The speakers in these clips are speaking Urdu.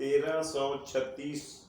1336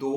2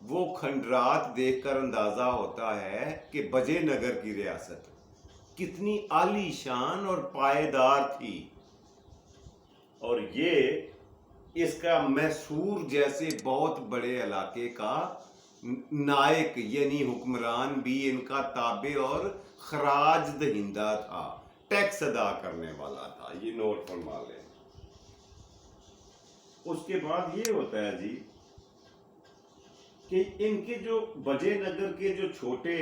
وہ کھنڈرات دیکھ کر اندازہ ہوتا ہے کہ بجے نگر کی ریاست کتنی عالی شان اور پائیدار تھی، اور یہ اس کا میسور جیسے بہت بڑے علاقے کا نائک یعنی حکمران بھی ان کا تابع اور خراج دہندہ تھا، ٹیکس ادا کرنے والا تھا۔ یہ نوٹ فرما لیں۔ اس کے بعد یہ ہوتا ہے جی کہ ان کے جو بجے نگر کے جو چھوٹے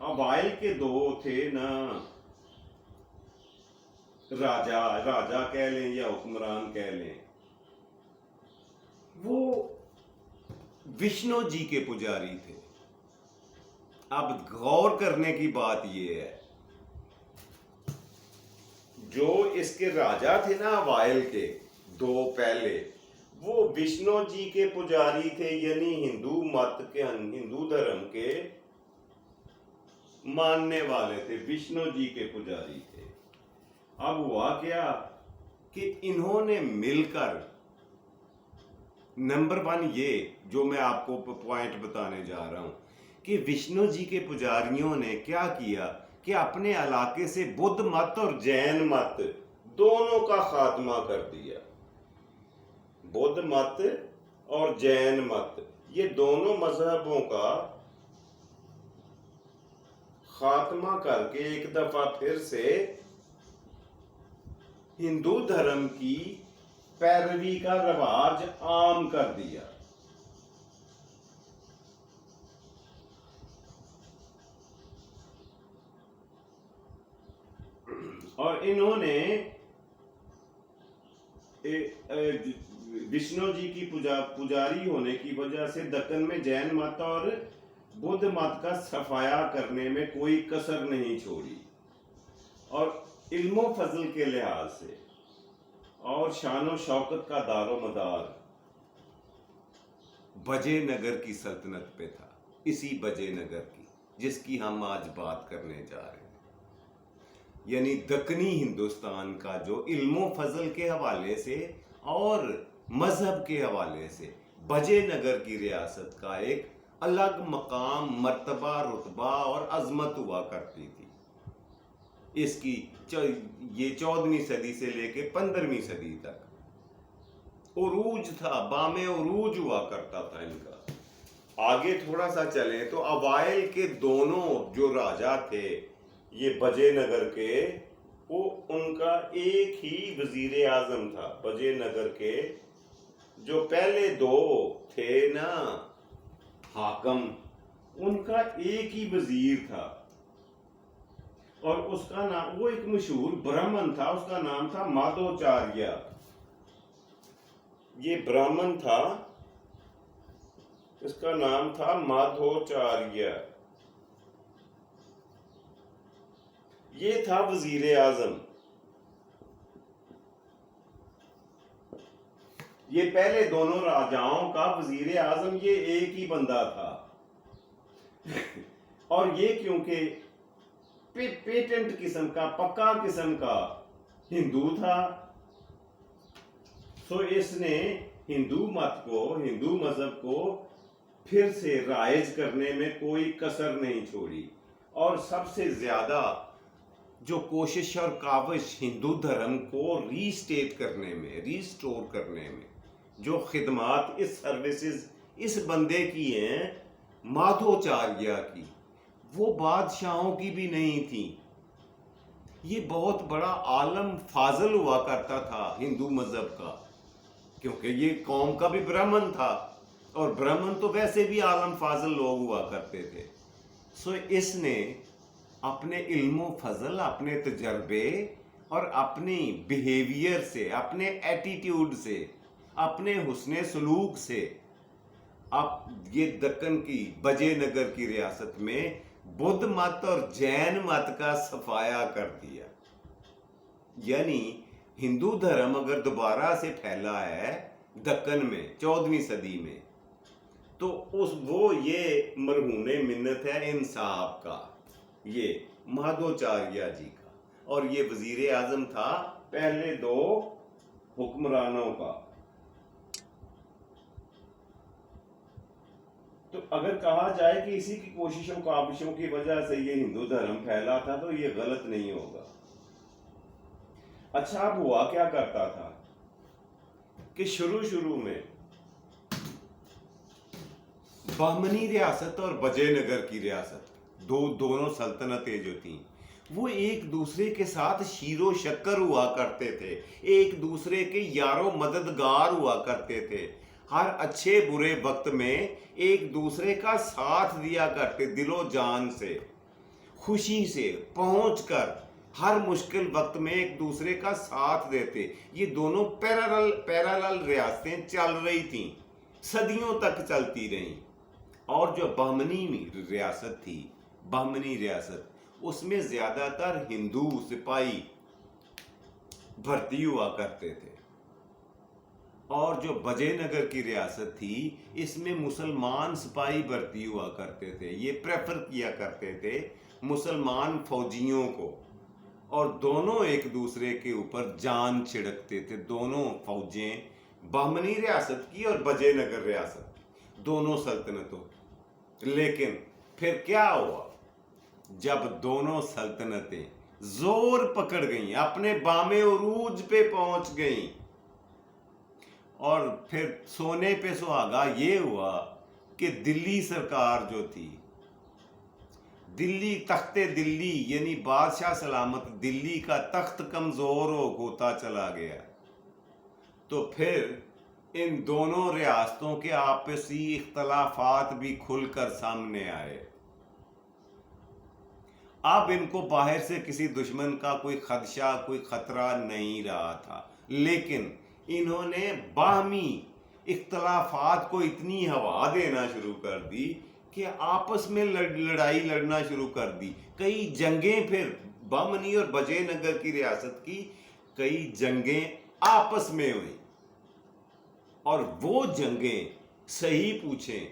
اوائل کے دو تھے نا، راجا کہہ لیں یا حکمران کہہ لیں، وہ وشنو جی کے پجاری تھے۔ اب غور کرنے کی بات یہ ہے، جو اس کے راجا تھے نا اوائل کے دو پہلے، وہ وشنو جی کے پجاری تھے، یعنی ہندو مت کے، ہندو دھرم کے ماننے والے تھے، وشنو جی کے پجاری تھے۔ اب ہوا کیا کہ انہوں نے مل کر، نمبر 1 یہ جو میں آپ کو پوائنٹ بتانے جا رہا ہوں کہ وشنو جی کے پجاریوں نے کیا کیا کہ اپنے علاقے سے بدھ مت اور جین مت دونوں کا خاتمہ کر دیا۔ بدھ مت اور جین مت، یہ دونوں مذہبوں کا خاتمہ کر کے ایک دفعہ پھر سے ہندو دھرم کی پیروی کا رواج عام کر دیا۔ اور انہوں نے وشنو جی کی پجاری ہونے کی وجہ سے دکن میں جین مت اور بدھ مت کا صفایا کرنے میں کوئی کسر نہیں چھوڑی، اور علم و فضل کے لحاظ سے اور شان و شوکت کا دار و مدار بجے نگر کی سلطنت پہ تھا، اسی بجے نگر کی جس کی ہم آج بات کرنے جا رہے ہیں۔ یعنی دکنی ہندوستان کا جو علم و فضل کے حوالے سے اور مذہب کے حوالے سے بجے نگر کی ریاست کا ایک الگ مقام، مرتبہ، رتبہ اور عظمت ہوا کرتی تھی۔ اس کی یہ 14ویں صدی سے لے کے 15ویں صدی تک عروج تھا، بام عروج ہوا کرتا تھا ان کا۔ آگے تھوڑا سا چلیں تو اوائل کے دونوں جو راجا تھے یہ بجے نگر کے، وہ ان کا ایک ہی وزیر اعظم تھا۔ بجے نگر کے جو پہلے دو تھے نا حاکم، ان کا ایک ہی وزیر تھا، اور اس کا نام، وہ ایک مشہور برہمن تھا، اس کا نام تھا مادھوچاریہ۔ یہ برہمن تھا، اس کا نام تھا مادھوچاریہ، یہ تھا وزیر اعظم۔ یہ پہلے دونوں راجاؤں کا وزیر اعظم یہ ایک ہی بندہ تھا، اور یہ کیونکہ پیٹنٹ قسم کا، پکا قسم کا ہندو تھا، سو اس نے ہندو مت کو، ہندو مذہب کو پھر سے رائج کرنے میں کوئی کسر نہیں چھوڑی، اور سب سے زیادہ جو کوشش اور کاوش ہندو دھرم کو ریسٹیٹ کرنے میں، ریسٹور کرنے میں جو خدمات، اس سروسز اس بندے کی ہیں مادھوچاریہ کی، وہ بادشاہوں کی بھی نہیں تھی۔ یہ بہت بڑا عالم فاضل ہوا کرتا تھا ہندو مذہب کا، کیونکہ یہ قوم کا بھی برہمن تھا، اور برہمن تو ویسے بھی عالم فاضل لوگ ہوا کرتے تھے۔ سو اس نے اپنے علم و فضل، اپنے تجربے اور اپنی بیہیویئر سے، اپنے ایٹیٹیوڈ سے، اپنے حسن سلوک سے اب یہ دکن کی بجے نگر کی ریاست میں بدھ مت اور جین مت کا صفایا کر دیا۔ یعنی ہندو دھرم اگر دوبارہ سے پھیلا ہے دکن میں 14ویں صدی میں، تو وہ یہ مرہون منت ہے ان صاحب کا، یہ مادھوچاریہ جی کا، اور یہ وزیر اعظم تھا پہلے دو حکمرانوں کا۔ تو اگر کہا جائے کہ اسی کی کوششوں کابشوں کی وجہ سے یہ ہندو دھرم پھیلا تھا تو یہ غلط نہیں ہوگا۔ اچھا اب ہوا کیا کرتا تھا کہ شروع میں بہمنی ریاست اور وجے نگر کی ریاست دونوں سلطنتیں جو تھیں وہ ایک دوسرے کے ساتھ شیر و شکر ہوا کرتے تھے، ایک دوسرے کے یار و مددگار ہوا کرتے تھے، ہر اچھے برے وقت میں ایک دوسرے کا ساتھ دیا کرتے، دل و جان سے خوشی سے پہنچ کر ہر مشکل وقت میں ایک دوسرے کا ساتھ دیتے۔ یہ دونوں پیرالل ریاستیں چل رہی تھیں، صدیوں تک چلتی رہیں۔ اور جو بہمنی ریاست تھی، بہمنی ریاست، اس میں زیادہ تر ہندو سپاہی بھرتی ہوا کرتے تھے، اور جو وجے نگر کی ریاست تھی اس میں مسلمان سپاہی بھرتی ہوا کرتے تھے۔ یہ پریفر کیا کرتے تھے مسلمان فوجیوں کو، اور دونوں ایک دوسرے کے اوپر جان چھڑکتے تھے، دونوں فوجیں، بہمنی ریاست کی اور وجے نگر ریاست، دونوں سلطنتوں۔ لیکن پھر کیا ہوا؟ جب دونوں سلطنتیں زور پکڑ گئیں، اپنے بام عروج پہ پہنچ گئیں، اور پھر سونے پہ سہاگا یہ ہوا کہ دلی سرکار جو تھی، دلی، تخت دلی یعنی بادشاہ سلامت دلی کا تخت کمزور ہوتا چلا گیا، تو پھر ان دونوں ریاستوں کے آپسی اختلافات بھی کھل کر سامنے آئے۔ اب ان کو باہر سے کسی دشمن کا کوئی خدشہ، کوئی خطرہ نہیں رہا تھا، لیکن انہوں نے باہمی اختلافات کو اتنی ہوا دینا شروع کر دی کہ آپس میں لڑائی لڑنا شروع کر دی۔ کئی جنگیں پھر بہمنی اور وجے نگر کی ریاست کی کئی جنگیں آپس میں ہوئی، اور وہ جنگیں صحیح پوچھیں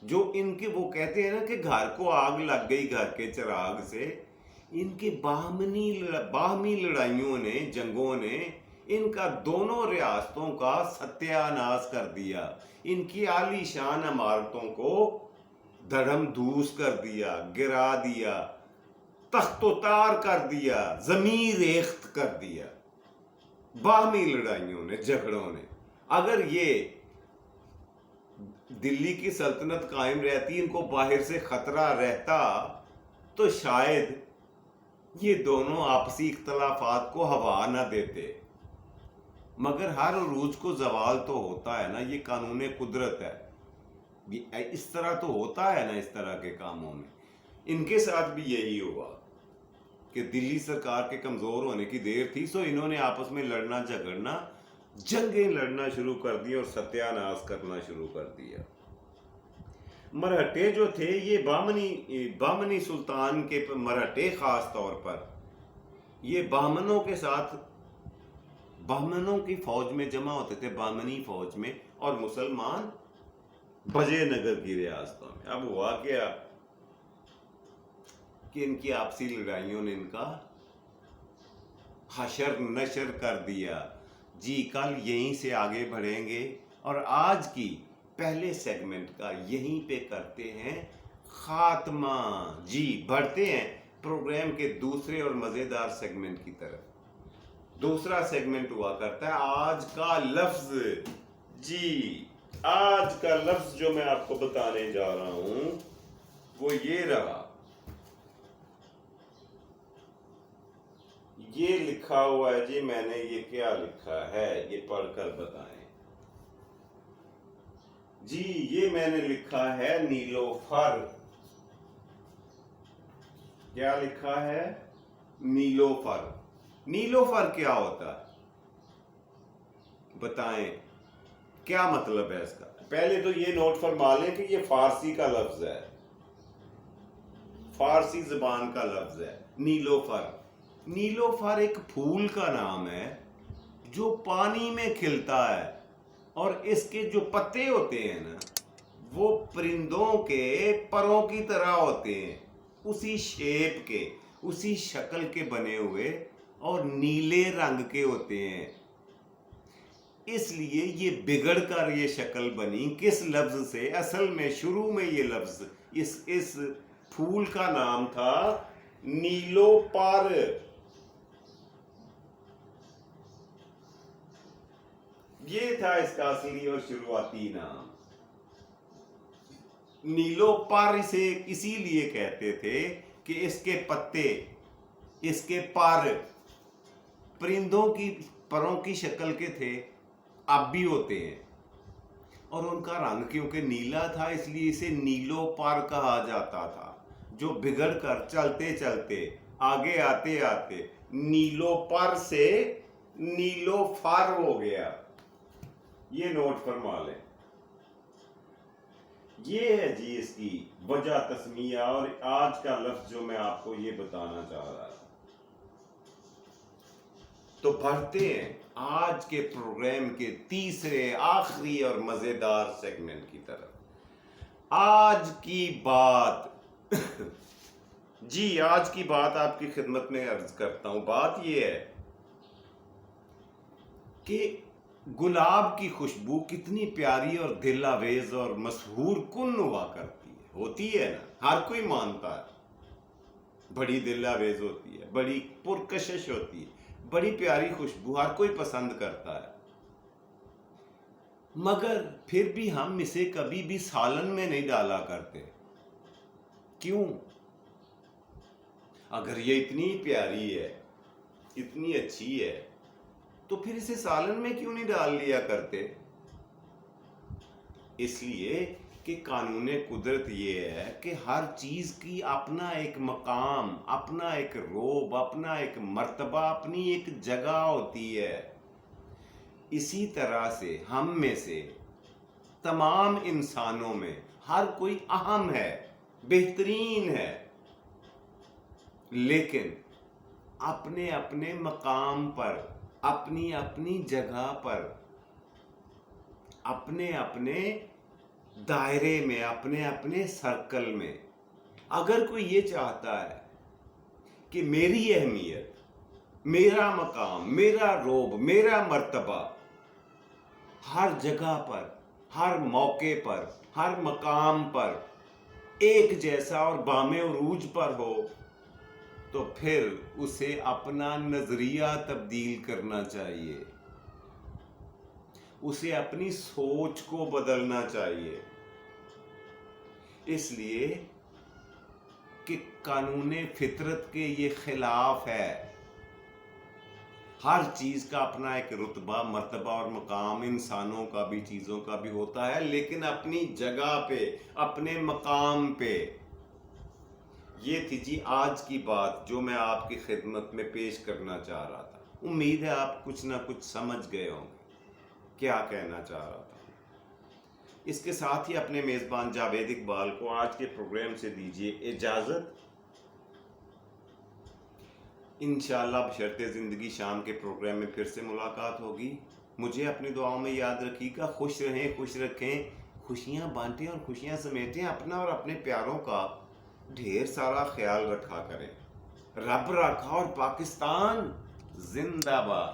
جو ان کے، وہ کہتے ہیں نا کہ گھر کو آگ لگ گئی گھر کے چراغ سے، ان کے باہمی لڑائیوں نے، جنگوں نے ان کا دونوں ریاستوں کا ستیہ ناش کر دیا، ان کی عالی شان عمارتوں کو دھڑم دھوس کر دیا، گرا دیا، تخت و تار کر دیا، زمین ریخت کر دیا باہمی لڑائیوں نے، جھگڑوں نے۔ اگر یہ دلی کی سلطنت قائم رہتی، ان کو باہر سے خطرہ رہتا، تو شاید یہ دونوں آپسی اختلافات کو ہوا نہ دیتے۔ مگر ہر عروج کو زوال تو ہوتا ہے نا، یہ قانون قدرت ہے، اس طرح تو ہوتا ہے نا، اس طرح کے کاموں میں۔ ان کے ساتھ بھی یہی ہوا کہ دلی سرکار کے کمزور ہونے کی دیر تھی، سو انہوں نے آپس میں لڑنا جھگڑنا، جنگیں لڑنا شروع کر دی اور ستیہ ناش کرنا شروع کر دیا۔ مرہٹے جو تھے، یہ بہمنی سلطان کے مرہٹے خاص طور پر یہ بہمنوں کے ساتھ، بہمنوں کی فوج میں جمع ہوتے تھے، بہمنی فوج میں، اور مسلمان وجے نگر کی ریاستوں میں۔ اب ہوا کیا کہ ان کی آپسی لڑائیوں نے ان کا حشر نشر کر دیا۔ جی کل یہیں سے آگے بڑھیں گے، اور آج کی پہلے سیگمنٹ کا یہیں پہ کرتے ہیں خاتمہ۔ جی بڑھتے ہیں پروگرام کے دوسرے اور مزیدار سیگمنٹ کی طرف۔ دوسرا سیگمنٹ ہوا کرتا ہے آج کا لفظ۔ جی آج کا لفظ جو میں آپ کو بتانے جا رہا ہوں وہ یہ رہا، یہ لکھا ہوا ہے جی، میں نے یہ کیا لکھا ہے یہ پڑھ کر بتائیں جی۔ یہ میں نے لکھا ہے نیلوفر۔ کیا لکھا ہے؟ نیلوفر۔ نیلوفر کیا ہوتا ہے بتائیں، کیا مطلب ہے اس کا؟ پہلے تو یہ نوٹ فرما لیں کہ یہ فارسی کا لفظ ہے، فارسی زبان کا لفظ ہے نیلوفر۔ نیلوفر ایک پھول کا نام ہے جو پانی میں کھلتا ہے، اور اس کے جو پتے ہوتے ہیں نا وہ پرندوں کے پروں کی طرح ہوتے ہیں، اسی شیپ کے، اسی شکل کے بنے ہوئے، اور نیلے رنگ کے ہوتے ہیں۔ اس لیے یہ بگڑ کر یہ شکل بنی. کس لفظ سے؟ اصل میں شروع میں یہ لفظ اس پھول کا نام تھا نیلو پر. یہ تھا اس کا اصلی اور شروعاتی نام. نیلو پر اسے اسی لیے کہتے تھے کہ اس کے پتے، اس کے پر پرندوں کی پروں کی شکل کے تھے، اب بھی ہوتے ہیں، اور ان کا رنگ کیونکہ نیلا تھا اس لیے اسے نیلو پر کہا جاتا تھا. جو بگڑ کر چلتے چلتے آگے آتے آتے نیلو پر سے نیلو فر ہو گیا. یہ نوٹ فرما لیں. یہ ہے جی اس کی وجہ تسمیہ، اور آج کا لفظ جو میں آپ کو یہ بتانا چاہ رہا تھا. تو بڑھتے ہیں آج کے پروگرام کے تیسرے آخری اور مزیدار سیگمنٹ کی طرف. آج کی بات جی آج کی بات آپ کی خدمت میں عرض کرتا ہوں. بات یہ ہے کہ گلاب کی خوشبو کتنی پیاری اور دل آویز اور مسحور کن ہوا کرتی ہے. ہوتی ہے نا، ہر کوئی مانتا ہے. بڑی دل آویز ہوتی ہے، بڑی پرکشش ہوتی ہے، بڑی پیاری خوشبو ہر کوئی پسند کرتا ہے. مگر پھر بھی ہم اسے کبھی بھی سالن میں نہیں ڈالا کرتے. کیوں؟ اگر یہ اتنی پیاری ہے، اتنی اچھی ہے، تو پھر اسے سالن میں کیوں نہیں ڈال لیا کرتے؟ اس لیے کہ قانون قدرت یہ ہے کہ ہر چیز کی اپنا ایک مقام، اپنا ایک روب، اپنا ایک مرتبہ، اپنی ایک جگہ ہوتی ہے. اسی طرح سے ہم میں سے تمام انسانوں میں ہر کوئی اہم ہے، بہترین ہے، لیکن اپنے اپنے مقام پر، اپنی اپنی جگہ پر، اپنے اپنے دائرے میں، اپنے اپنے سرکل میں. اگر کوئی یہ چاہتا ہے کہ میری اہمیت، میرا مقام، میرا روب، میرا مرتبہ ہر جگہ پر، ہر موقع پر، ہر مقام پر ایک جیسا اور بام عروج پر ہو، تو پھر اسے اپنا نظریہ تبدیل کرنا چاہیے، اسے اپنی سوچ کو بدلنا چاہیے. اس لیے کہ قانون فطرت کے یہ خلاف ہے. ہر چیز کا اپنا ایک رتبہ، مرتبہ اور مقام انسانوں کا بھی، چیزوں کا بھی ہوتا ہے، لیکن اپنی جگہ پہ، اپنے مقام پہ. یہ تھی جی آج کی بات جو میں آپ کی خدمت میں پیش کرنا چاہ رہا تھا. امید ہے آپ کچھ نہ کچھ سمجھ گئے ہوں گے کیا کہنا چاہ رہا تھا. اس کے ساتھ ہی اپنے میزبان جاوید اقبال کو آج کے پروگرام سے دیجیے اجازت. انشاءاللہ بشرط زندگی شام کے پروگرام میں پھر سے ملاقات ہوگی. مجھے اپنی دعاؤں میں یاد رکھیے گا. خوش رہیں، خوش رکھیں، خوشیاں بانٹیں اور خوشیاں سمیٹیں. اپنا اور اپنے پیاروں کا ڈھیر سارا خیال رکھا کریں. رب رکھا اور پاکستان زندہ باد.